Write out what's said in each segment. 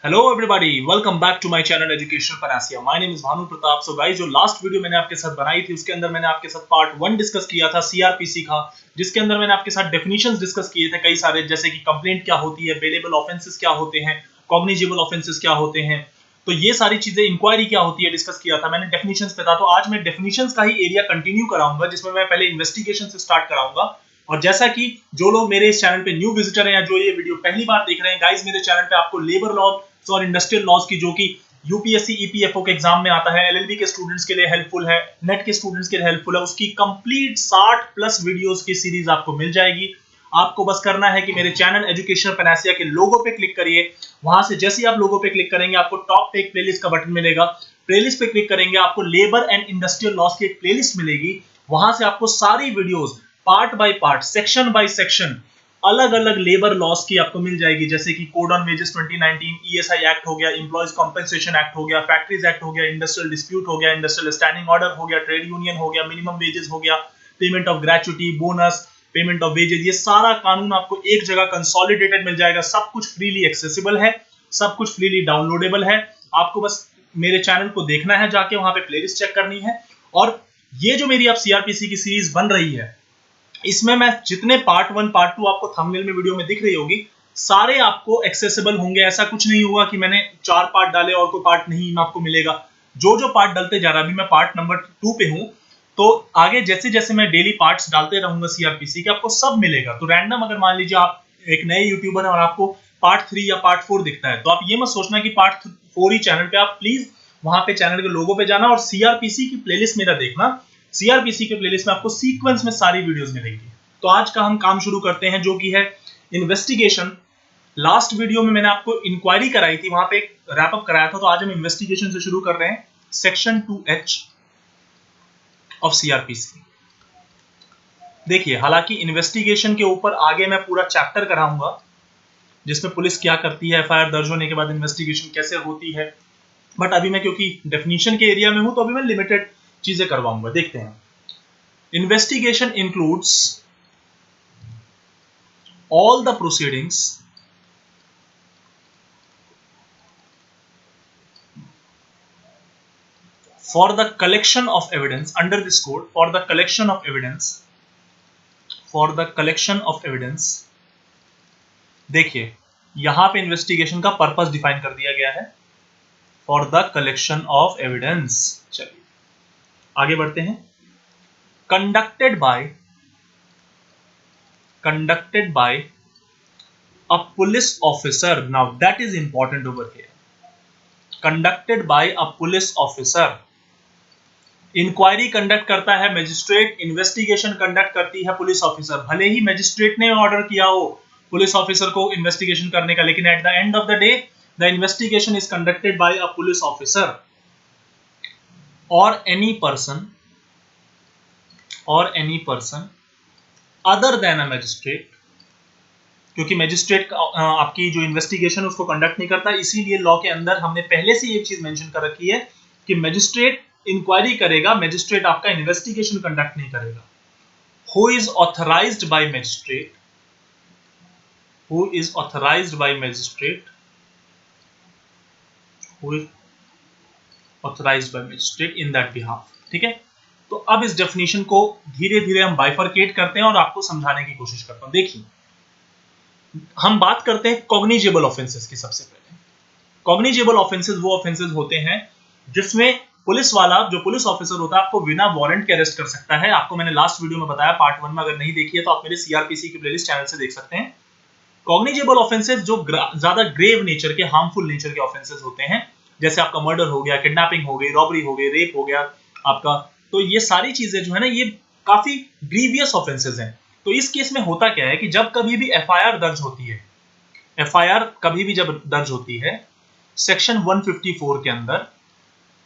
Hello everybody, welcome back to my channel education panacea. My name is Bhanu Pratap. So guys, जो last video मैंने आपके साथ बनाई थी उसके अंदर मैंने आपके साथ पार्ट 1 डिस्कस किया था सीआरपीसी का, जिसके अंदर मैंने आपके साथ डेफिनेशंस डिस्कस किए थे कई सारे, जैसे कि कंप्लेंट क्या होती है, बेलेबल ऑफेंसेस क्या होते हैं, कॉग्निजेबल ऑफेंसेस क्या होते हैं। तो ये सारी चीजें, इंक्वायरी क्या होती है, डिस्कस किया था मैंने डेफिनेशंस पे था। तो आज मैं डेफिनेशंस का ही एरिया कंटिन्यू कराऊंगा, जिसमें मैं पहले इन्वेस्टिगेशन से स्टार्ट कराऊंगा। और जैसा कि जो लोग मेरे इस चैनल पे न्यू विजिटर हैं या जो ये वीडियो पहली बार देख रहे हैं, गाइस मेरे चैनल पे आपको लेबर लॉ और इंडस्ट्रियल लॉज की, जो कि यूपीएससी ईपीएफओ के एग्जाम में आता है, एलएलबी के स्टूडेंट्स के लिए हेल्पफुल है, नेट के स्टूडेंट्स के लिए हेल्पफुल है, उसकी कंप्लीट 60 प्लस वीडियोस की सीरीज आपको मिल जाएगी। आपको बस करना है कि मेरे चैनल एजुकेशन पनासिया के लोगो पे क्लिक करिए। वहां से जैसे ही आप लोगो पे क्लिक करेंगे, आपको टॉप पे एक प्लेलिस्ट का बटन मिलेगा। प्लेलिस्ट पे क्लिक करेंगे, आपको लेबर एंड इंडस्ट्रियल लॉज की एक प्लेलिस्ट मिलेगी। वहां से आपको सारी videos part by part, section by section, अलग अलग लेबर लॉस की आपको मिल जाएगी, जैसे कि code on wages 2019, ESI act हो गया, एम्प्लॉयज कॉम्पेंसेशन एक्ट हो गया, फैक्ट्रीज एक्ट हो गया, इंडस्ट्रियल डिस्प्यूट हो गया, इंडस्ट्रियल स्टैंडिंग ऑर्डर हो गया, ट्रेड यूनियन हो गया, मिनिमम वेजेस हो गया, payment of gratuity, bonus, payment of wages. ये सारा कानून आपको एक जगह कंसोलिडेटेड मिल जाएगा। सब कुछ फ्रीली एक्सेसिबल है, सब कुछ फ्रीली डाउनलोडेबल है। आपको बस मेरे चैनल को देखना है, जाके वहां पे प्लेलिस्ट चेक करनी है। और ये जो मेरी अब सीआरपीसी की सीरीज बन रही है, इसमें मैं जितने पार्ट 1 पार्ट 2 आपको थंबनेल में वीडियो में दिख रही होगी, सारे आपको एक्सेसिबल होंगे। ऐसा कुछ नहीं होगा कि मैंने 4 पार्ट डाले और कोई पार्ट नहीं आपको मिलेगा। जो जो पार्ट डलते जा रहा है, अभी मैं पार्ट नंबर 2 पे हूं, तो आगे जैसे जैसे मैं डेली पार्ट्स डालते रहूंगा सीआरपीसी के, आपको सब मिलेगा। तो रैंडम अगर मान लीजिए आप एक नए यूट्यूबर है और आपको पार्ट 3 या पार्ट 4 दिखता है, तो आप ये मत सोचना कि पार्ट 4 ही चैनल पे। आप प्लीज वहां पे चैनल के लोगो पे जाना और सीआरपीसी की प्लेलिस्ट मेरा देखना। सीआरपीसी के प्लेलिस्ट में आपको सीक्वेंस में सारी वीडियोस मिलेंगी। तो आज का हम काम शुरू करते हैं, जो कि है इन्वेस्टिगेशन। लास्ट वीडियो में मैंने आपको इंक्वायरी कराई थी, वहां पे एक रैप अप कराया था। तो आज हम इन्वेस्टिगेशन से शुरू कर रहे हैं, सेक्शन 2H ऑफ सीआरपीसी। देखिए, हालांकि इन्वेस्टिगेशन के ऊपर आगे मैं पूरा चैप्टर कराऊंगा, जिसमें पुलिस क्या करती है, एफआईआर दर्ज होने के बाद इन्वेस्टिगेशन कैसे होती है। बट अभी मैं क्योंकि डेफिनेशन के एरिया में हूं, तो अभी मैं लिमिटेड चीजें करवाऊंगा। देखते हैं। Investigation includes all the proceedings for the collection of evidence under this code, for the collection of evidence, for the collection of evidence। देखिए, यहां पे इन्वेस्टिगेशन का पर्पस डिफाइन कर दिया गया है, for the collection of evidence. चलिए आगे बढ़ते हैं। Conducted by a police officer, now that is important over here, conducted by a police officer। Inquiry conduct करता है मजिस्ट्रेट, इन्वेस्टिगेशन कंडक्ट करती है पुलिस ऑफिसर। भले ही मजिस्ट्रेट ने ऑर्डर किया हो पुलिस ऑफिसर को इन्वेस्टिगेशन करने का, लेकिन at the end of the day the investigation is conducted by a police officer और any person other than a magistrate. क्योंकि मजिस्ट्रेट आपकी जो इन्वेस्टिगेशन उसको कंडक्ट नहीं करता, इसीलिए लॉ के अंदर हमने पहले से एक चीज मेंशन कर रखी है कि मजिस्ट्रेट इंक्वायरी करेगा, मजिस्ट्रेट आपका इन्वेस्टिगेशन कंडक्ट नहीं करेगा। Who is authorised bye magistrate, who is authorised bye magistrate, who is authorised bye magistrate in that behalf. ठीक है, तो अब इस डेफिनेशन को धीरे धीरे हम बाइफरकेट करते हैं और आपको समझाने की कोशिश करता हूं। देखिए, हम बात करते हैं कॉग्निजेबल ऑफेंसेस की। सबसे पहले कॉग्निजेबल ऑफेंसेस वो ऑफेंसेस होते हैं जिसमें पुलिस वाला, जो पुलिस ऑफिसर होता है, आपको बिना वारंट के अरेस्ट कर सकता है। आपको मैंने लास्ट वीडियो में बताया, पार्ट 1 में, अगर नहीं देखी है तो आप मेरे सीआरपीसी की प्लेलिस्ट चैनल से देख सकते हैं। कॉग्निजेबल ऑफेंसेस जो ज्यादा ग्रेव नेचर के, हार्मफुल नेचर के ऑफेंसेस होते हैं, जैसे आपका मर्डर हो गया, किडनैपिंग हो गई, रॉबरी हो गई, रेप हो गया आपका, तो ये सारी चीजें जो है ना, ये काफी ग्रीवियस ऑफेंसेस हैं। तो इस केस में होता क्या है कि जब कभी भी एफआईआर दर्ज होती है, एफआईआर कभी भी जब दर्ज होती है सेक्शन 154 के अंदर,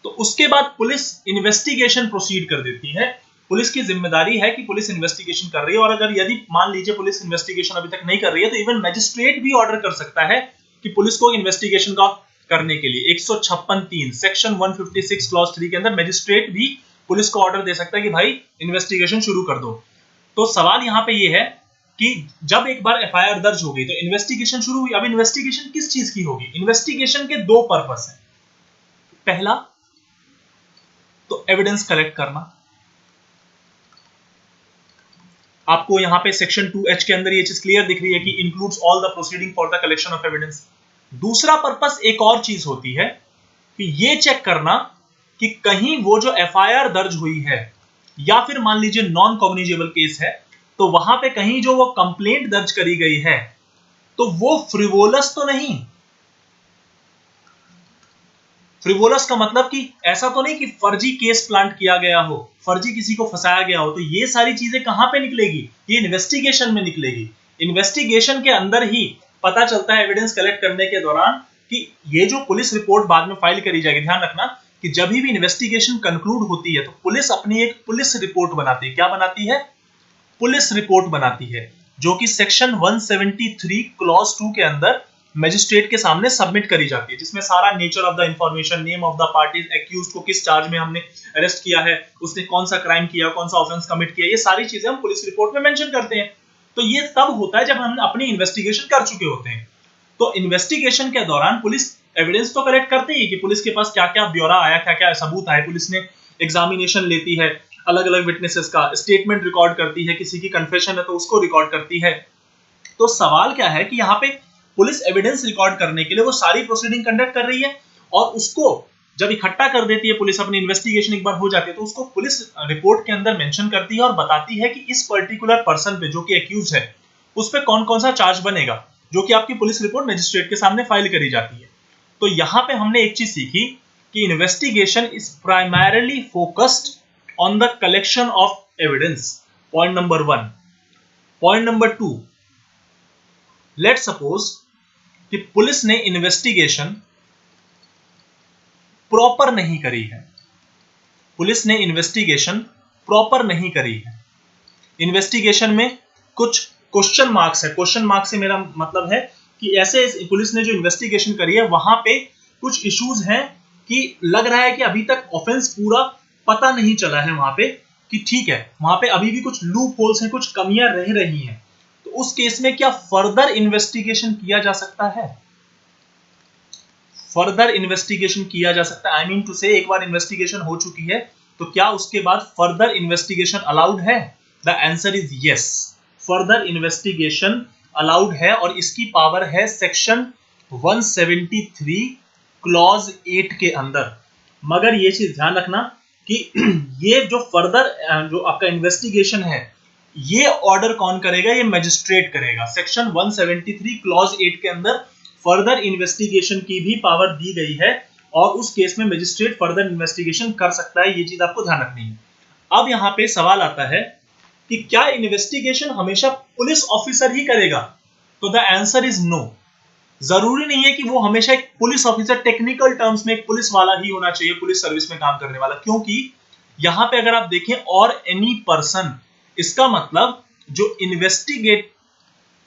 तो उसके बाद पुलिस इन्वेस्टिगेशन प्रोसीड कर देती है। पुलिस की जिम्मेदारी है कि पुलिस इन्वेस्टिगेशन कर रही है, और अगर यदि मान लीजिए पुलिस इन्वेस्टिगेशन अभी तक नहीं कर रही है, तो इवन मजिस्ट्रेट भी ऑर्डर कर सकता है कि पुलिस को इन्वेस्टिगेशन का करने के लिए 156(3) सेक्शन 156 क्लॉज 3 के अंदर मजिस्ट्रेट भी पुलिस को ऑर्डर दे सकता है कि भाई इन्वेस्टिगेशन शुरू कर दो। तो सवाल यहां पे ये है कि जब एक बार एफआईआर दर्ज हो गई तो इन्वेस्टिगेशन शुरू हुई। अब इन्वेस्टिगेशन किस चीज की होगी? इन्वेस्टिगेशन के दो पर्पस हैं। पहला तो एविडेंस कलेक्ट करना, आपको यहां पे सेक्शन 2H के अंदर ये चीज क्लियर दिख रही है कि includes all the proceeding for the collection of evidence. दूसरा पर्पस एक और चीज होती है कि ये चेक करना कि कहीं वो जो एफआईआर दर्ज हुई है या फिर मान लीजिए नॉन कॉग्निजेबल केस है, तो वहां पे कहीं जो वो कंप्लेंट दर्ज करी गई है तो वो फ्रिवोलस तो नहीं। फ्रिवोलस का मतलब कि ऐसा तो नहीं कि फर्जी केस प्लांट किया गया हो, फर्जी किसी को फंसाया गया हो। तो ये सारी चीजें कहां पे निकलेगी? ये इन्वेस्टिगेशन में निकलेगी। इन्वेस्टिगेशन के अंदर ही पता चलता है एविडेंस कलेक्ट करने के दौरान कि ये जो पुलिस रिपोर्ट बाद में फाइल करी जाएगी। ध्यान रखना कि जब भी इन्वेस्टिगेशन कंक्लूड होती है तो पुलिस अपनी एक पुलिस रिपोर्ट बनाती है। क्या बनाती है? पुलिस रिपोर्ट बनाती है, जो कि सेक्शन 173 क्लॉज 2 के अंदर मजिस्ट्रेट के सामने सबमिट करी जाती है, जिसमें सारा nature of the information, name of the parties, accused को किस चार्ज में हमने अरेस्ट किया है, उसने कौन सा क्राइम किया, कौन सा ऑफेंस कमिट किया, ये सारी चीजें हम पुलिस रिपोर्ट में मेंशन करते हैं। तो ये तब होता है जब हम अपनी इन्वेस्टिगेशन कर चुके होते हैं। तो इन्वेस्टिगेशन के दौरान पुलिस एविडेंस तो कलेक्ट करती है कि पुलिस के पास क्या क्या ब्यौरा आया, क्या क्या सबूत आए। पुलिस ने एग्जामिनेशन लेती है अलग अलग विटनेसेस का, स्टेटमेंट रिकॉर्ड करती है, किसी की कन्फेशन है तो उसको रिकॉर्ड करती है। तो सवाल क्या है कि यहाँ पे पुलिस एविडेंस रिकॉर्ड करने के लिए वो सारी प्रोसीडिंग कंडक्ट कर रही है और उसको जब इकट्ठा कर देती है पुलिस, अपनी इन्वेस्टिगेशन एक बार हो जाती है तो उसको पुलिस रिपोर्ट के अंदर मेंशन करती है और बताती है कि इस पर्टिकुलर पर्सन पे जो कि एक्यूज है उस पे कौन कौन सा चार्ज बनेगा, जो कि आपकी पुलिस रिपोर्ट मजिस्ट्रेट के सामने फाइल करी जाती है। तो यहां पे हमने एक चीज सीखी कि investigation is primarily focused on the collection of evidence. Point number 1। Point number 2, let suppose कि पुलिस ने इन्वेस्टिगेशन प्रॉपर नहीं करी है। पुलिस ने इन्वेस्टिगेशन प्रॉपर नहीं करी है। इन्वेस्टिगेशन में कुछ क्वेश्चन मार्क्स है। क्वेश्चन मार्क से मेरा मतलब है कि ऐसे पुलिस ने जो इन्वेस्टिगेशन करी है वहां पे कुछ इश्यूज हैं कि लग रहा है कि अभी तक ऑफेंस पूरा पता नहीं चला है वहां पे, कि ठीक है वहां पे अभी भी कुछ लूप होल्स हैं, कुछ कमियां रह रही हैं। तो उस केस में क्या फर्दर इन्वेस्टिगेशन किया जा सकता है? फर्दर इन्वेस्टिगेशन किया जा सकता है। आई मीन टू से एक बार इन्वेस्टिगेशन हो चुकी है तो क्या उसके बाद फर्दर इन्वेस्टिगेशन अलाउड है? The answer is yes, further investigation allowed है और इसकी पावर है सेक्शन 173 क्लॉज 8 के अंदर। मगर ये चीज ध्यान रखना कि ये जो फर्दर जो आपका इन्वेस्टिगेशन है ये ऑर्डर कौन करेगा? ये मजिस्ट्रेट करेगा। सेक्शन 173 क्लॉज 8 के अंदर फर्दर इन्वेस्टिगेशन की भी पावर दी गई है और उस केस में मजिस्ट्रेट फर्दर इन्वेस्टिगेशन कर सकता है। ये चीज आपको ध्यान रखनी है। अब यहां पे सवाल आता है कि क्या इन्वेस्टिगेशन हमेशा पुलिस ऑफिसर ही करेगा? तो द आंसर इज नो। जरूरी नहीं है कि वो हमेशा एक पुलिस ऑफिसर, टेक्निकल टर्म्स में एक पुलिस वाला ही होना चाहिए, पुलिस सर्विस में काम करने वाला। क्योंकि यहां पे अगर आप देखें और एनी पर्सन, इसका मतलब जो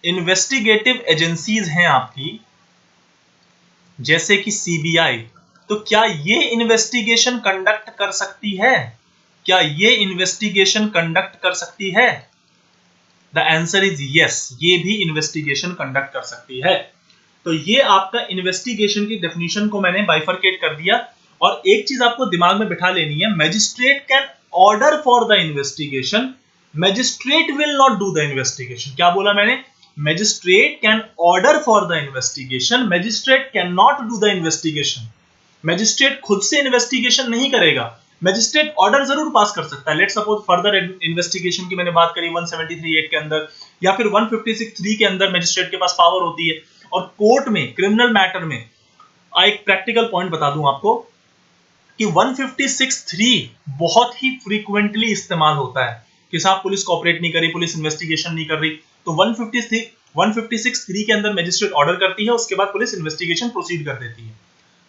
इन्वेस्टिगेटिव एजेंसीज हैं आपकी, जैसे कि सीबीआई, तो क्या ये इन्वेस्टिगेशन कंडक्ट कर सकती है? क्या ये इन्वेस्टिगेशन कंडक्ट कर सकती है? द आंसर इज यस, ये भी इन्वेस्टिगेशन कंडक्ट कर सकती है। तो ये आपका इन्वेस्टिगेशन की डेफिनेशन को मैंने बाइफरकेट कर दिया। और एक चीज आपको दिमाग में बिठा लेनी है, magistrate can order for the investigation, magistrate will not do the investigation. क्या बोला मैंने? Magistrate can order for the investigation, magistrate can not do the investigation. Magistrate खुद से इन्वेस्टिगेशन नहीं करेगा, मैजिस्ट्रेट ऑर्डर जरूर पास कर सकता है। लेट सपोज फर्दर इन्वेस्टिगेशन की मैंने बात करी 173(8) के अंदर या फिर 156(3) के अंदर मैजिस्ट्रेट के पास पावर होती है। और कोर्ट में क्रिमिनल मैटर में एक प्रैक्टिकल पॉइंट बता दूं आपको कि 156(3) बहुत ही फ्रीक्वेंटली इस्तेमाल होता है कि साहब पुलिस कोऑपरेट नहीं करी, पुलिस इन्वेस्टिगेशन नहीं कर रही, तो 156(3) के अंदर मैजिस्ट्रेट ऑर्डर करती है, उसके बाद पुलिस इन्वेस्टिगेशन प्रोसीड कर देती है।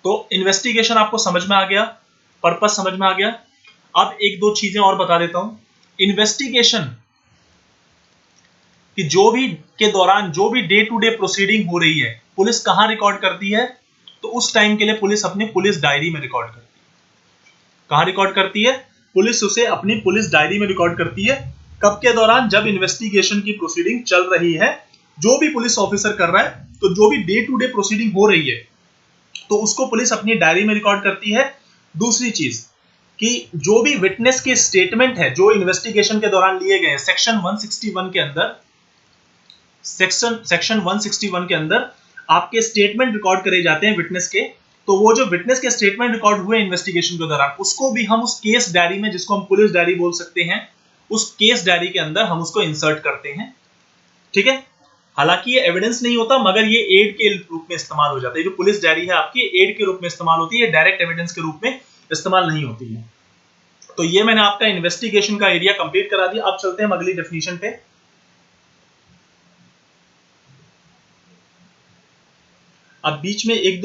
तो इन्वेस्टिगेशन आपको समझ में आ गया, पर्पस समझ में आ गया। अब एक दो चीजें और बता देता हूं। इन्वेस्टिगेशन कि जो भी के दौरान जो भी डे टू डे प्रोसीडिंग हो रही है पुलिस कहां रिकॉर्ड करती है? तो उस टाइम के लिए पुलिस अपनी पुलिस डायरी में रिकॉर्ड करती है। कहां रिकॉर्ड करती है? पुलिस उसे अपनी पुलिस डायरी में रिकॉर्ड करती है। कब के दौरान? जब इन्वेस्टिगेशन की प्रोसीडिंग चल रही है, जो भी पुलिस ऑफिसर कर रहा है, तो जो भी डे टू डे प्रोसीडिंग हो रही है तो उसको पुलिस अपनी डायरी में रिकॉर्ड करती है। दूसरी चीज कि जो भी विटनेस के स्टेटमेंट है जो इन्वेस्टिगेशन के दौरान लिए गए, सेक्शन 161 के अंदर सेक्शन 161 के अंदर आपके स्टेटमेंट रिकॉर्ड करे जाते हैं विटनेस के। तो वो जो विटनेस के स्टेटमेंट रिकॉर्ड हुए इन्वेस्टिगेशन के दौरान, उसको भी हम उस केस डायरी में, जिसको हम पुलिस डायरी बोल सकते हैं, उस केस डायरी के अंदर हम उसको इंसर्ट करते हैं। ठीक है, हालांकि ये एविडेंस नहीं होता, मगर ये एड के रूप में इस्तेमाल हो जाता है। जो पुलिस डायरी है आपकी एड के रूप में इस्तेमाल होती है, डायरेक्ट एविडेंस के रूप में इस्तेमाल नहीं होती है। तो ये मैंने आपका इन्वेस्टिगेशन का एरिया कंप्लीट करा दिया। अब चलते हैं अगली डेफिनेशन पे। अब बीच में एक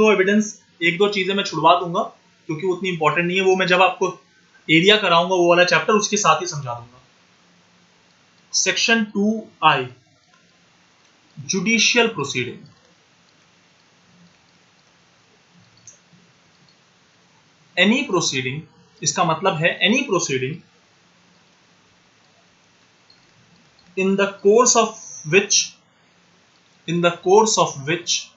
दो चीजें मैं छुड़वा दूंगा क्योंकि उतनी इंपॉर्टेंट नहीं है, वो मैं जब आपको एरिया कराऊंगा वो वाला चैप्टर, उसके साथ ही समझा दूंगा। Section 2I, judicial proceeding. Any proceeding, इसका मतलब है any proceeding in the course of which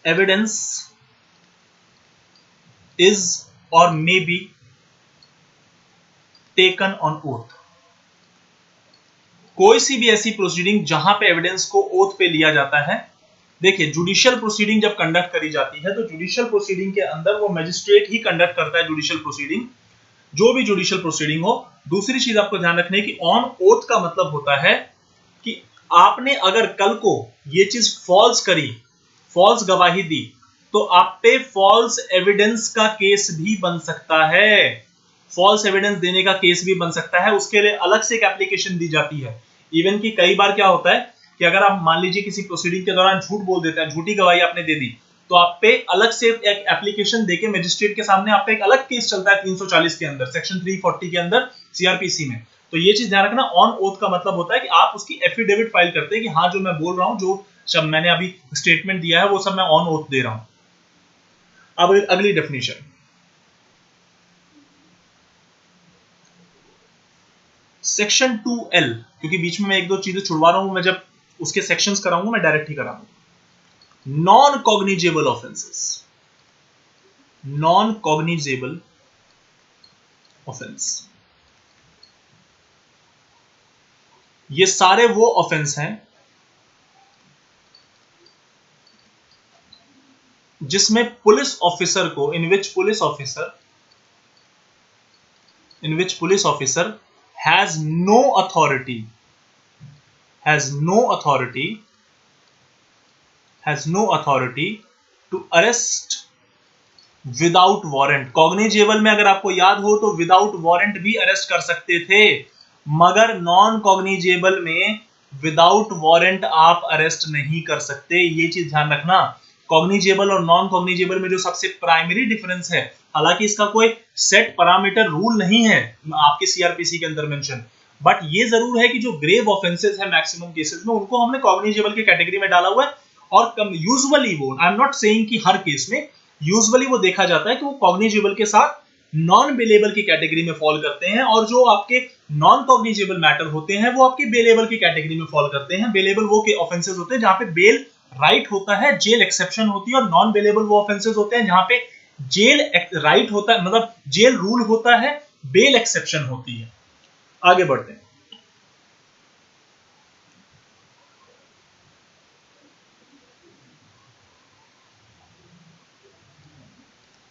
evidence is or may be taken on oath। कोई सी भी ऐसी प्रोसीडिंग जहां पे एविडेंस को ओथ पे लिया जाता है। देखिए, जुडिशियल प्रोसीडिंग जब कंडक्ट करी जाती है तो जुडिशियल प्रोसीडिंग के अंदर वो मैजिस्ट्रेट ही कंडक्ट करता है जुडिशियल प्रोसीडिंग, जो भी जुडिशियल प्रोसीडिंग हो। दूसरी चीज आपको ध्यान रखनी है कि ऑन ओथ का मतलब होता है कि आपने अगर कल को ये चीज फॉल्स करी, फॉल्स गवाही दी, तो आप पे फॉल्स एविडेंस का केस भी बन सकता है। फॉल्स एविडेंस देने का केस भी बन सकता है, उसके लिए अलग से एक एप्लीकेशन दी जाती है। इवन कि कई बार क्या होता है कि अगर आप मान लीजिए किसी प्रोसीडिंग के दौरान झूठ बोल देते हैं, झूठी गवाही आपने दे दी, तो आप पे अलग से एक एप्लीकेशन देके मजिस्ट्रेट के सामने आप पे एक अलग केस चलता है 340 के अंदर, सेक्शन 340 के अंदर सीआरपीसी में। तो ये चीज ध्यान रखना, ऑन ओथ का मतलब होता है कि आप उसकी एफिडेविट फाइल करते हैं कि हाँ जो मैं बोल रहा हूं, जो सब मैंने अभी स्टेटमेंट दिया है वो सब मैं ऑन ओथ दे रहा हूं। अब अगली डेफिनेशन, सेक्शन 2L, क्योंकि बीच में मैं एक दो चीजें छुड़वा रहा हूं, मैं जब उसके सेक्शंस कराऊंगा मैं डायरेक्ट ही कराऊंगा। Non cognizable offences, non cognizable offence, ये सारे वो ऑफेंस हैं जिसमें पुलिस ऑफिसर को, in which police officer has no authority to arrest without warrant. Cognizable में अगर आपको याद हो तो विदाउट वारंट भी अरेस्ट कर सकते थे, मगर नॉन कॉग्निजेबल में विदाउट वारंट आप अरेस्ट नहीं कर सकते। ये चीज ध्यान रखना। कॉग्निजेबल और नॉन कॉग्निजेबल में जो सबसे प्राइमरी डिफरेंस है, हालांकि इसका कोई सेट पैरामीटर रूल नहीं है आपके सीआरपीसी के अंदर मेंशन, बट ये जरूर है कि जो ग्रेव ऑफेंसेस है मैक्सिमम केसेस में, उनको हमने कॉग्निजेबल की कैटेगरी में डाला हुआ है। और यूजुअली वो, आई एम नॉट सेइंग कि हर केस में, यूजुअली वो देखा जाता है कि वो कॉग्निजेबल के साथ नॉन बेलेबल की कैटेगरी में फॉल करते हैं, और जो आपके नॉन कॉग्निजेबल मैटर होते हैं वो आपके बेलेबल की कैटेगरी में फॉल करते हैं। बेलेबल वो के ऑफेंसेस होते हैं जहां पे बेल राइट होता है, जेल एक्सेप्शन होती है, और नॉन बेलेबल वो ऑफेंसेस होते हैं जहां पे जेल राइट होता है, मतलब जेल रूल होता है, बेल एक्सेप्शन होती है। आगे बढ़ते हैं।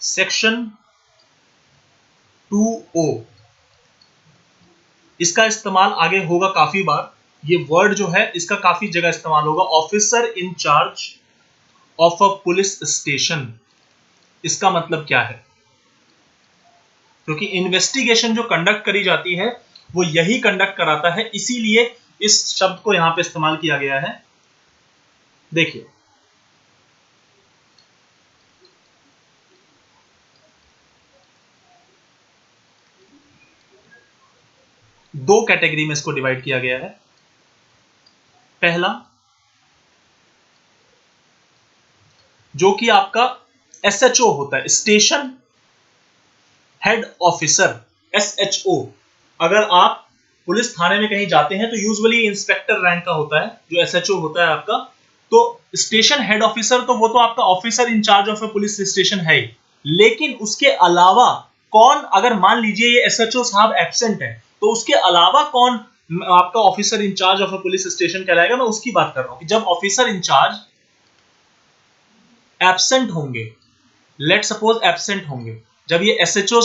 सेक्शन 2O, इसका इस्तेमाल आगे होगा काफी बार। ये वर्ड जो है इसका काफी जगह इस्तेमाल होगा। Officer in charge of a police station, इसका मतलब क्या है? क्योंकि इन्वेस्टिगेशन जो कंडक्ट करी जाती है वो यही कंडक्ट कराता है, इसीलिए इस शब्द को यहां पे इस्तेमाल किया गया है। देखिए, दो कैटेगरी में इसको डिवाइड किया गया है। पहला, जो कि आपका एसएचओ होता है, स्टेशन हेड ऑफिसर, एसएचओ। अगर आप पुलिस थाने में कहीं जाते हैं तो यूजुअली इंस्पेक्टर रैंक का होता है, जो एसएचओ होता है आपका। तो स्टेशन हेड ऑफिसर तो वो तो आपका officer incharge of a police station है ही, लेकिन उसके अलावा कौन, अगर मान लीजिए ये एसएचओ साहब एब्सेंट है तो उसके अलावा कौन आपका officer incharge of a police station कहलाएगा, मैं उसकी बात कर रहा हूं कि जब ऑफिसर इंचार्ज एब्सेंट होंगे, लेट सपोज एब्सेंट होंगे, जब ये एसएचओ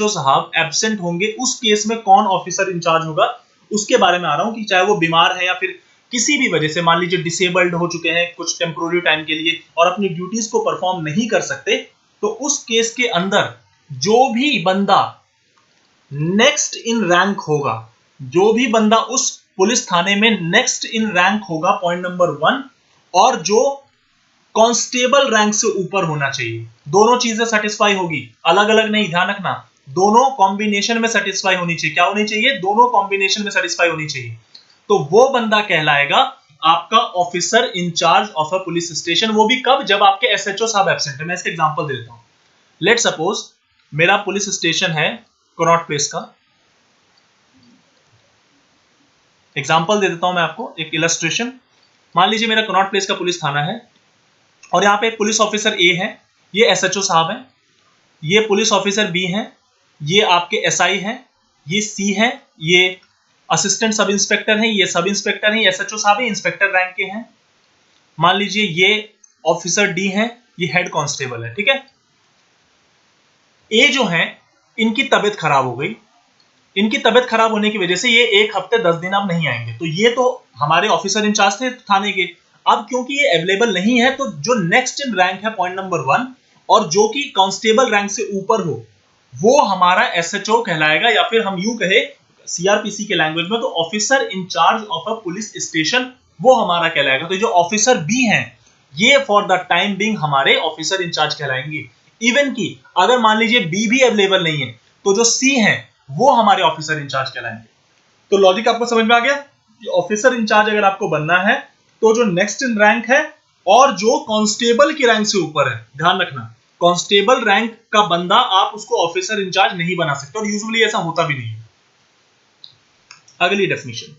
साहब एब्सेंट होंगे, उस केस में कौन ऑफिसर इंचार्ज होगा उसके बारे में आ रहा हूं कि चाहे वो बीमार है या फिर किसी भी वजह से, मान लीजिए डिसेबल्ड हो चुके हैं कुछ टेम्पोररी टाइम के लिए और अपनी ड्यूटीज को परफॉर्म नहीं कर सकते, तो उस केस के अंदर जो भी बंदा नेक्स्ट इन रैंक होगा, जो भी बंदा उस पुलिस थाने में नेक्स्ट इन रैंक होगा, पॉइंट नंबर 1, और जो कांस्टेबल रैंक से ऊपर होना चाहिए, दोनों चीजें सेटिस्फाई होगी, अलग अलग नहीं, ध्यान रखना, दोनों कॉम्बिनेशन में सेटिस्फाई होनी चाहिए। क्या होनी चाहिए? दोनों कॉम्बिनेशन में सेटिस्फाई होनी चाहिए। तो वो बंदा कहलाएगा आपका officer incharge of a police station. वो भी कब? जब आपके एसएचओ साहब एब्सेंट है। मैं इसका एग्जांपल दे देता हूं। लेट सपोज मेरा पुलिस स्टेशन है कनॉट प्लेस का, एग्जांपल दे देता हूं मैं आपको, एक इलस्ट्रेशन। मान लीजिए मेरा कनॉट प्लेस का पुलिस थाना है और यहाँ पे एक पुलिस ऑफिसर ए है, ये एसएचओ साहब है, ये पुलिस ऑफिसर बी है, ये आपके एसआई है, ये सी है, ये असिस्टेंट सब इंस्पेक्टर है, ये सब इंस्पेक्टर है, एसएचओ साहब है, इंस्पेक्टर रैंक के हैं। मान लीजिए ये ऑफिसर डी है, ये हेड कांस्टेबल है, ठीक है। ए जो है इनकी तबीयत खराब हो गई, इनकी तबीयत खराब होने की वजह से ये 1 हफ्ते 10 दिन अब नहीं आएंगे। तो ये तो हमारे ऑफिसर इंचार्ज थे थाने के, अब क्योंकि ये अवेलेबल नहीं है तो जो नेक्स्ट इन रैंक है पॉइंट नंबर 1 और जो कि कांस्टेबल रैंक से ऊपर हो, वो हमारा एसएचओ कहलाएगा, या फिर हम यूं कहे सीआरपीसी के लैंग्वेज में तो officer incharge of a police station, वो हमारा कहलाएगा। तो जो ऑफिसर बी हैं ये फॉर द टाइम बिंग हमारे ऑफिसर इंचार्ज कहलाएंगे। इवन की अगर मान लीजिए बी भी अवेलेबल नहीं है तो जो सी है वो हमारे ऑफिसर इंचार्ज कहलाएंगे। तो लॉजिक आपको समझ में आ गया कि ऑफिसर इंचार्ज अगर आपको बनना है तो जो नेक्स्ट इन रैंक है और जो कांस्टेबल की रैंक से ऊपर है, ध्यान रखना, कांस्टेबल रैंक का बंदा आप उसको ऑफिसर इंचार्ज नहीं बना सकते और यूजुअली ऐसा होता भी नहीं है। अगली डेफिनेशन,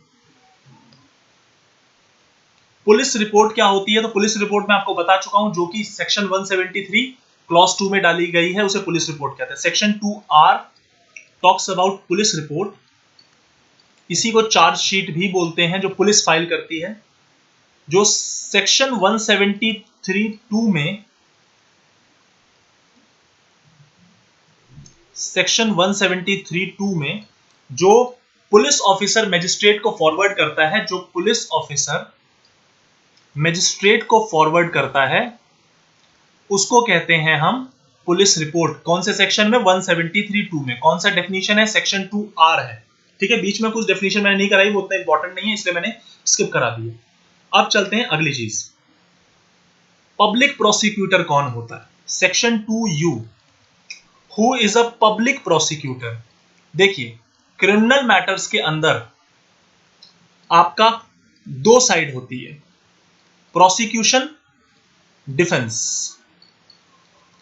पुलिस रिपोर्ट क्या होती है? तो पुलिस रिपोर्ट मैं आपको बता चुका हूं, जो कि सेक्शन 173 क्लॉज 2 में डाली गई है, उसे पुलिस रिपोर्ट कहते हैं। Section 2R talks about police report, इसी को चार्जशीट भी बोलते हैं, जो पुलिस फाइल करती है। जो सेक्शन 173(2) में, सेक्शन 173(2) में जो पुलिस ऑफिसर मजिस्ट्रेट को फॉरवर्ड करता है, जो पुलिस ऑफिसर मजिस्ट्रेट को फॉरवर्ड करता है, उसको कहते हैं हम पुलिस रिपोर्ट। कौन से सेक्शन में? 173(2) में। कौन सा डेफिनेशन है? सेक्शन 2R है, ठीक है। बीच में कुछ डेफिनेशन मैंने नहीं कराई, वो उतना इंपॉर्टेंट नहीं है, इसलिए मैंने स्किप करा दिया। अब चलते हैं अगली चीज, पब्लिक प्रोसिक्यूटर कौन होता है? Section 2U, who is a public prosecutor. देखिए, क्रिमिनल मैटर्स के अंदर आपका 2 साइड होती है, प्रोसिक्यूशन, डिफेंस।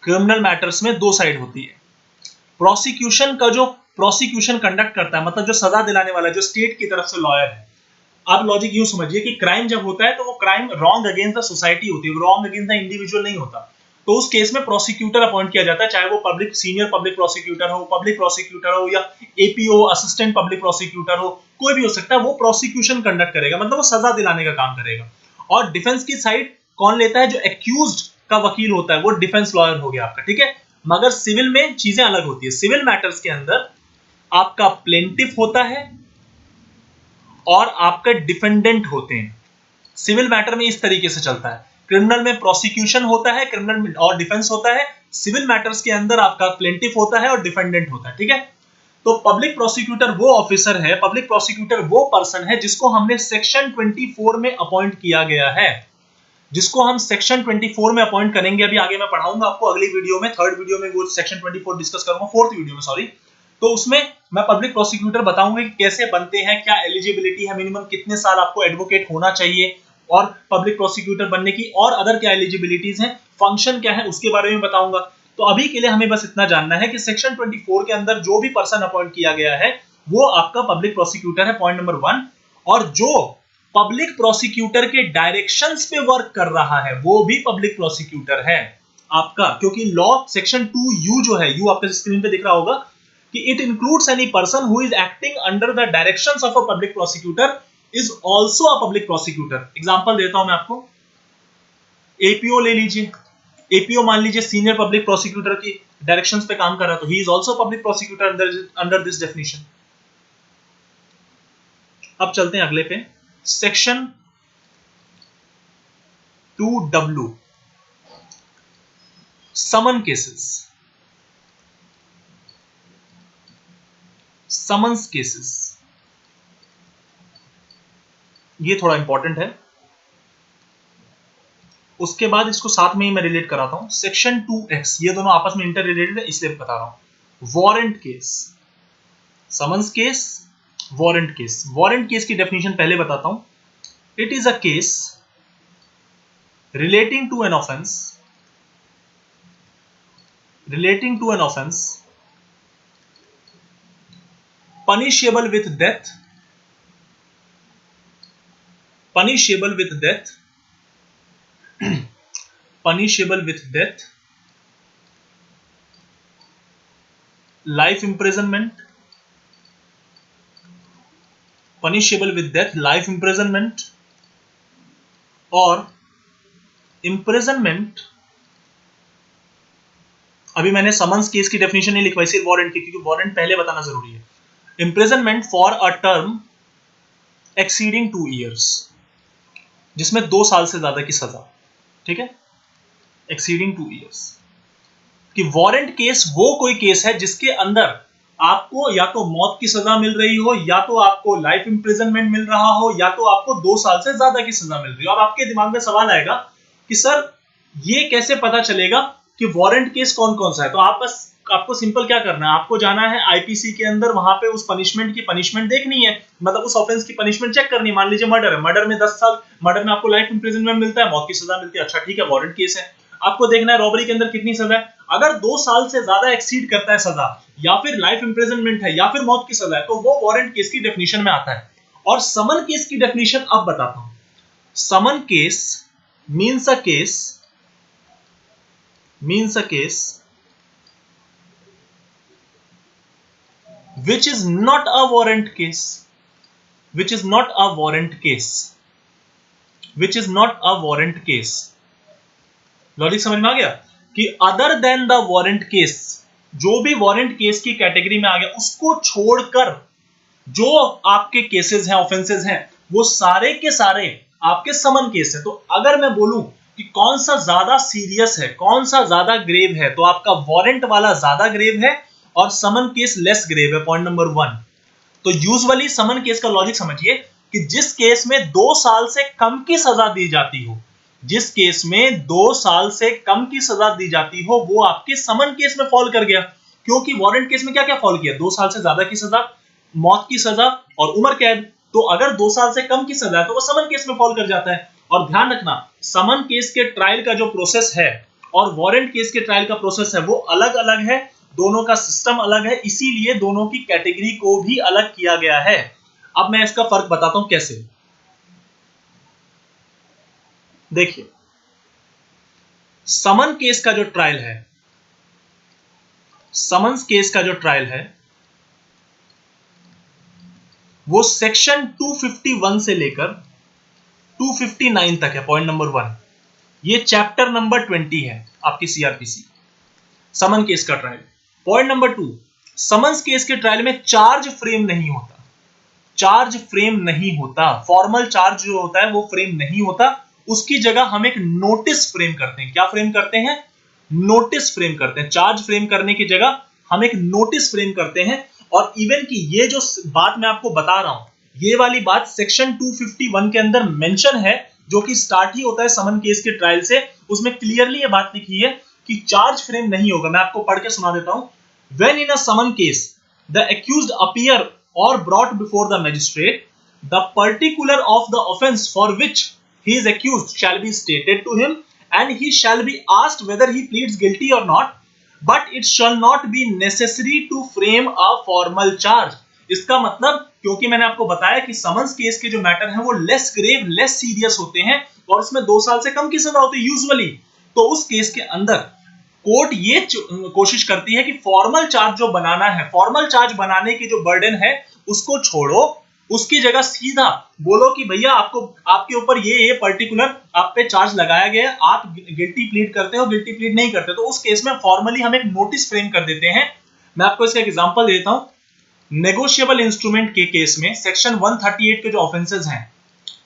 क्रिमिनल मैटर्स में 2 साइड होती है। प्रोसिक्यूशन का जो प्रोसिक्यूशन कंडक्ट करता है, मतलब जो सजा दिलाने वाला, जो स्टेट की तरफ से लॉयर है। आप लॉजिक यूं समझिए कि क्राइम जब होता है तो वो crime wrong against the society होती है, रॉन्ग अगेंस्ट द इंडिविजुअल नहीं होता। तो उस केस में प्रोसिक्यूटर अपॉइंट किया जाता है, चाहे वो पब्लिक सीनियर पब्लिक प्रोसिक्यूटर हो या एपीओ असिस्टेंट पब्लिक प्रोसिक्यूटर हो, कोई भी हो सकता है। वो प्रोसिक्यूशन कंडक्ट करेगा, मतलब वो सजा दिलाने का काम करेगा। और डिफेंस की साइड कौन लेता है? जो एक्यूज्ड का वकील होता है, वो डिफेंस लॉयर हो गया आपका, ठीक है। मगर सिविल में चीजें अलग होती है। सिविल मैटर्स के अंदर आपका प्लेंटिफ होता है और आपका डिफेंडेंट होते हैं। सिविल मैटर में इस तरीके से चलता है। क्रिमिनल में प्रोसिक्यूशन होता है, क्रिमिनल में और डिफेंस होता है। सिविल मैटर्स के अंदर आपका प्लेंटिफ होता है और डिफेंडेंट होता है, ठीक है। तो पब्लिक प्रोसिक्यूटर वो ऑफिसर है, पब्लिक प्रोसिक्यूटर वो पर्सन है जिसको हमने सेक्शन 24 में अपॉइंट किया गया है, जिसको हम सेक्शन 24 में अपॉइंट करेंगे। अभी आगे मैं पढ़ाऊंगा आपको अगली वीडियो में, 3rd वीडियो में वो सेक्शन 24 डिस्कस करूंगा, 4th वीडियो में सॉरी। तो उसमें मैं पब्लिक प्रोसिक्यूटर बताऊंगा कि कैसे बनते हैं, क्या एलिजिबिलिटी है, मिनिमम कितने साल आपको एडवोकेट होना चाहिए, और पब्लिक प्रोसिक्यूटर बनने की और अदर क्या एलिजिबिलिटीज हैं, फंक्शन क्या है, उसके बारे में बताऊंगा। तो अभी के लिए हमें बस इतना जानना है कि सेक्शन 24 के अंदर जो भी पर्सन अपॉइंट किया गया है वो आपका पब्लिक प्रोसिक्यूटर है, पॉइंट नंबर 1। और जो पब्लिक प्रोसिक्यूटर के डायरेक्शंस पे वर्क कर रहा है वो भी पब्लिक प्रोसिक्यूटर है आपका, क्योंकि लॉ सेक्शन 2U जो है, यू आपके स्क्रीन पे दिख रहा होगा कि it includes any person who is acting under the directions of a public prosecutor is also a public prosecutor. Example देता हूं मैं आपको, एपीओ ले लीजिए। एपीओ मान लीजिए सीनियर पब्लिक प्रोसिक्यूटर की डायरेक्शंस पे काम कर रहा है, तो he is also public prosecutor under this definition. अब चलते हैं अगले पे, section 2W, summon cases. Summons cases, ये थोड़ा इंपॉर्टेंट है, उसके बाद इसको साथ में ही मैं रिलेट कराता हूं। सेक्शन 2X, ये दोनों आपस में इंटर रिलेटेड है इसलिए बता रहा हूं। Warrant case, summons case, warrant case. Warrant case की डेफिनेशन पहले बताता हूं। It is a case relating to an offense, relating to an offense punishable with death, punishable with death, punishable with death, life imprisonment, punishable with death, life imprisonment और imprisonment। अभी मैंने summons case की definition नहीं लिखवाई, सिर्फ warrant की, क्योंकि warrant पहले बताना जरूरी है। imprisonment for a term exceeding 2 years, जिसमें 2 साल से ज्यादा की सजा, ठीक है, एक्सीडिंग 2 years। कि वारंट केस वो कोई केस है जिसके अंदर आपको या तो मौत की सजा मिल रही हो, या तो आपको लाइफ इंप्रिजनमेंट मिल रहा हो, या तो आपको 2 साल से ज्यादा की सजा मिल रही हो। अब आपके दिमाग में सवाल आएगा कि सर ये कैसे पता चलेगा कि वारंट केस कौन कौन सा है? तो आपको सिंपल क्या करना है, आपको जाना है आईपीसी के अंदर, वहां पे उस पनिशमेंट की पनिशमेंट देखनी है, मतलब उस ऑफेंस की पनिशमेंट चेक करनी है। मान लीजिए मर्डर है, मर्डर में 10 साल, मर्डर में आपको लाइफ इंप्रिजनमेंट मिलता है, मौत की सजा मिलती है, अच्छा ठीक है, वारंट केस है। आपको देखना है रॉबरी के अंदर कितनी सजा है, अगर 2 साल से ज्यादा एक्सीड करता है सजा, या फिर लाइफ इंप्रिजनमेंट है, या फिर मौत की सजा है, तो वो वारंट केस की डेफिनेशन में आता है। और समन केस की डेफिनेशन अब बताता हूं। Summon case means a case, means a case which is not a warrant case, which is not a warrant case, which is not a warrant case। Logic समझ में आ गया कि other than the warrant case, जो भी warrant case की category में आ गया उसको छोड़कर जो आपके केसेस हैं, ऑफेंसेस हैं, वो सारे के सारे आपके समन केस है। तो अगर मैं बोलूं कि कौन सा ज्यादा सीरियस है, कौन सा ज्यादा ग्रेव है, तो आपका वारंट वाला ज्यादा ग्रेव है और समन केस लेस ग्रेव है, पॉइंट नंबर 1। तो यूजुअली समन केस का लॉजिक समझिए कि जिस केस में 2 साल से कम की सजा दी जाती हो, जिस केस में 2 साल से कम की सजा दी जाती हो, वो आपके समन केस में फॉल कर गया। क्योंकि वारंट केस में क्या क्या फॉल किया, 2 साल से ज्यादा की सजा, मौत की सजा और उम्र कैद। तो अगर 2 साल से कम की सजा है तो वो समन केस में फॉल कर जाता है। और ध्यान रखना, समन केस के ट्रायल का जो प्रोसेस है और वारंट केस के ट्रायल का प्रोसेस है वो अलग अलग है, दोनों का सिस्टम अलग है, इसीलिए दोनों की कैटेगरी को भी अलग किया गया है। अब मैं इसका फर्क बताता हूं कैसे। देखिए, समन केस का जो ट्रायल है, समन्स केस का जो ट्रायल है वो सेक्शन 251 से लेकर 259 तक है, पॉइंट नंबर 1। ये चैप्टर नंबर 20 है आपकी सीआरपीसी, समन केस का trial. Point number 2, summons case के ट्रायल में चार्ज फ्रेम नहीं होता, चार्ज फ्रेम नहीं होता, फॉर्मल चार्ज जो होता है वो फ्रेम नहीं होता, उसकी जगह हम एक नोटिस फ्रेम करते हैं। क्या फ्रेम करते हैं? नोटिस फ्रेम करते हैं। चार्ज फ्रेम करने की जगह हम एक नोटिस फ्रेम करते हैं। और इवन की ये जो बात मैं आपको बता रहा हूं, ये वाली बात सेक्शन 251 के अंदर मेंशन है, जो कि स्टार्ट ही होता है समन केस के ट्रायल से। उसमें क्लियरली ये बात लिखी है कि चार्ज फ्रेम नहीं होगा। मैं आपको पढ़ के सुना देता हूं। When in a summon case the accused appear or brought before the magistrate, the particular of the offense for which he is accused shall be stated to him, and he shall be asked whether he pleads guilty or not, but it shall not be necessary to frame a formal charge। इसका मतलब, क्योंकि मैंने आपको बताया कि summons case के जो matter है वो लेस ग्रेव, लेस सीरियस होते हैं और उसमें 2 साल से कम की सजा होती है यूजुअली। तो उस केस के अंदर कोर्ट ये कोशिश करती है कि फॉर्मल चार्ज जो बनाना है, फॉर्मल चार्ज बनाने की जो बर्डन है उसको छोड़ो, उसकी जगह सीधा बोलो कि भैया आपको, आपके ऊपर ये पर्टिकुलर आप पे चार्ज लगाया गया है, आप गिल्टी प्लीड करते हो, गिल्टी प्लीड नहीं करते, तो उस केस में फॉर्मली हम एक नोटिस फ्रेम कर देते हैं। मैं आपको इसका एग्जांपल देता हूं। नेगोशिएबल इंस्ट्रूमेंट के केस में सेक्शन 138 के जो ऑफेंसेस हैं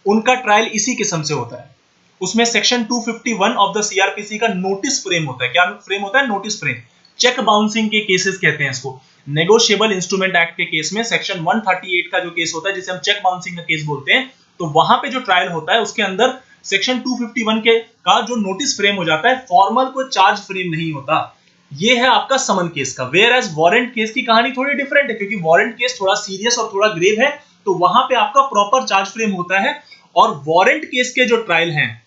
उनका ट्रायल इसी किस्म से होता है। उसमें सेक्शन 251 ऑफ द सीआरपीसी का नोटिस फ्रेम होता है। क्या फ्रेम होता है? Notice frame. चेक बाउंसिंग के केसेस कहते हैं इसको। नेगोशिएबल इंस्ट्रूमेंट एक्ट के केस में सेक्शन 138 का जो केस होता है, जिसे हम चेक बाउंसिंग का केस बोलते हैं, तो वहां पे जो ट्रायल होता है उसके अंदर सेक्शन 251 के का जो नोटिस फ्रेम हो जाता है, फॉर्मल कोई चार्ज फ्रेम नहीं होता। ये है आपका समन केस का। वेयर एज वारंट केस की कहानी थोड़ी डिफरेंट है, क्योंकि वारंट केस थोड़ा सीरियस और थोड़ा ग्रेव है, तो वहां पे आपका प्रॉपर चार्ज फ्रेम होता है। और वारंट केस के जो ट्रायल हैं,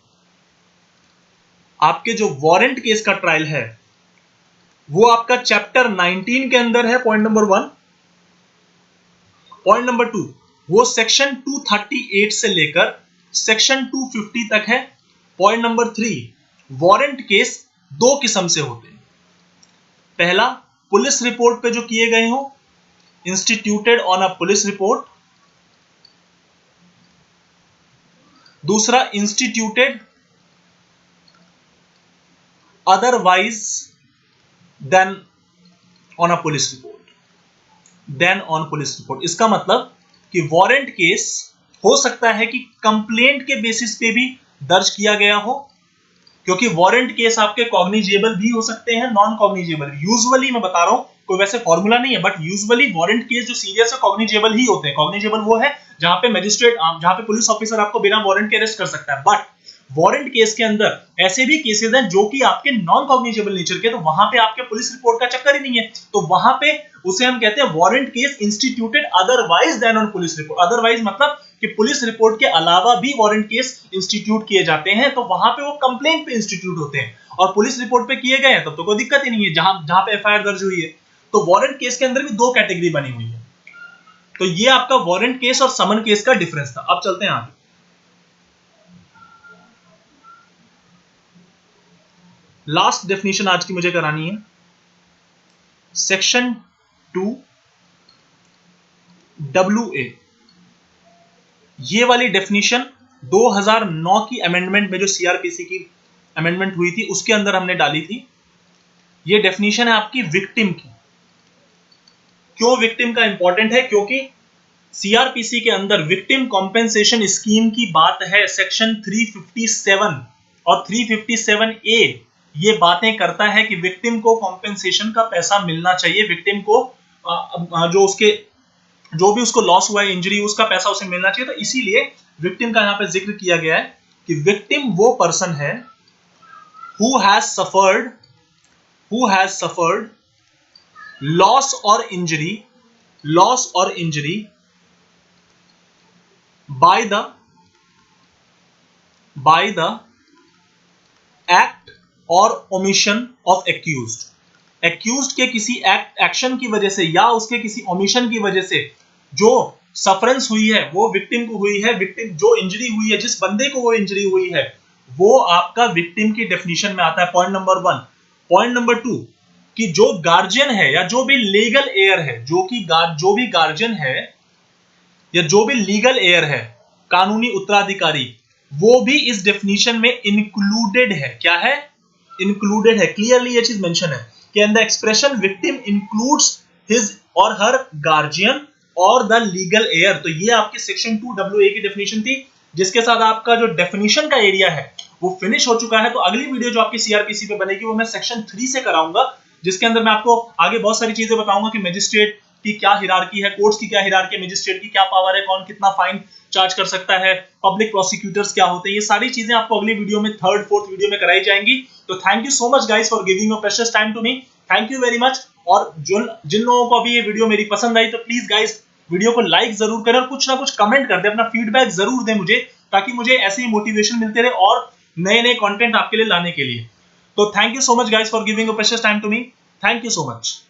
आपके जो वारंट केस का ट्रायल है वो आपका चैप्टर 19 के अंदर है, पॉइंट नंबर 1। पॉइंट नंबर 2, वो सेक्शन 238 से लेकर सेक्शन 250 तक है। पॉइंट नंबर 3, वारंट केस 2 किस्म से होते हैं। पहला, पुलिस रिपोर्ट पे जो किए गए हो, instituted on a police report. दूसरा, instituted otherwise than on a police report, than on police report। इसका मतलब कि वारंट केस हो सकता है कि कंप्लेंट के बेसिस पे भी दर्ज किया गया हो, क्योंकि वारंट केस आपके कॉग्निजेबल भी हो सकते हैं, नॉन कॉग्निजेबल। यूजुअली मैं बता रहा हूं, कोई वैसे फॉर्मूला नहीं है, बट यूजुअली वारंट केस जो सीरियस है कॉग्निजेबल ही होते हैं। कॉग्निजेबल वो है जहां पे मजिस्ट्रेट, जहां पे पुलिस ऑफिसर आपको बिना वारंट के अरेस्ट कर सकता है। बट वारंट केस के अंदर ऐसे भी केसेस हैं जो कि आपके नॉन कॉग्निजेबल नेचर के, तो वहां पे आपके पुलिस रिपोर्ट का चक्कर ही नहीं है, तो वहां पे उसे हम कहते हैं warrant case instituted otherwise than on police report. Otherwise मतलब कि पुलिस रिपोर्ट के अलावा भी वारंट केस इंस्टीट्यूट किए जाते हैं, तो वहां पे वो कंप्लेंट पे इंस्टीट्यूट होते हैं, और पुलिस रिपोर्ट पे किए गए हैं तब तो कोई दिक्कत ही नहीं है, जहां पे एफआईआर दर्ज हुई है। तो वारंट केस के अंदर भी 2 कैटेगरी बनी हुई है। तो ये आपका वारंट केस और समन केस का डिफरेंस था। अब चलते हैं आगे। लास्ट डेफिनेशन आज की मुझे करानी है, सेक्शन 2WA। ये वाली डेफिनेशन 2009 की अमेंडमेंट में, जो सीआरपीसी की अमेंडमेंट हुई थी, उसके अंदर हमने डाली थी। ये डेफिनेशन है आपकी विक्टिम की। क्यों विक्टिम का इंपॉर्टेंट है? क्योंकि सीआरपीसी के अंदर विक्टिम कॉम्पेंसेशन स्कीम की बात है। सेक्शन 357 और 357A ये बातें करता है कि विक्टिम को कॉम्पेंसेशन का पैसा मिलना चाहिए। विक्टिम को जो भी उसको लॉस हुआ है, इंजरी, उसका पैसा उसे मिलना चाहिए। तो इसीलिए विक्टिम का यहां पे जिक्र किया गया है कि विक्टिम वो पर्सन है who has suffered loss or injury by the act or omission of accused के किसी एक्शन की वजह से या उसके किसी ओमिशन की वजह से जो सफरेंस हुई है वो विक्टिम को हुई है। विक्टिम जो इंजरी हुई है, जिस बंदे को वो इंजरी हुई है, वो आपका विक्टिम की डेफिनेशन में आता है। Point number 1। पॉइंट नंबर 2, कि जो गार्जियन है या जो भी लीगल एयर है, जो भी गार्जियन है या जो भी लीगल एयर है, कानूनी उत्तराधिकारी, वो भी इस डेफिनेशन में इंक्लूडेड है। क्या है? इंक्लूडेड है। क्लियरली ये चीज मेंशन है कि the expression victim includes his और हर गार्जियन और द लीगल एयर। तो ये आपकी सेक्शन 2WA की डेफिनेशन थी, जिसके साथ आपका जो डेफिनेशन का एरिया है वो फिनिश हो चुका है। तो अगली वीडियो जो आपकी सीआरपीसी पे बनेगी वो मैं सेक्शन 3 से कराऊंगा, जिसके अंदर मैं आपको आगे बहुत सारी चीजें बताऊंगा कि मजिस्ट्रेट की क्या हिरार्की है, कोर्ट्स की क्या हिरार्की है, मजिस्ट्रेट की क्या पावर है, कौन कितना फाइन चार्ज कर सकता है, पब्लिक प्रोसिक्यूटर्स क्या होते हैं। ये सारी चीजें आपको अगली वीडियो में, 3rd 4th वीडियो में कराई जाएंगी। तो thank you so much guys for giving your precious time to me. Thank you very much. और जिन लोगों को अभी ये वीडियो मेरी पसंद आई, तो प्लीज गाइस वीडियो को लाइक जरूर करें और कुछ ना कुछ कमेंट कर दे, अपना फीडबैक जरूर दें मुझे, ताकि मुझे ऐसे ही मोटिवेशन मिलते रहे और नए नए कंटेंट आपके लिए लाने के लिए। तो thank you so much guys for giving your precious time to me. Thank you so much.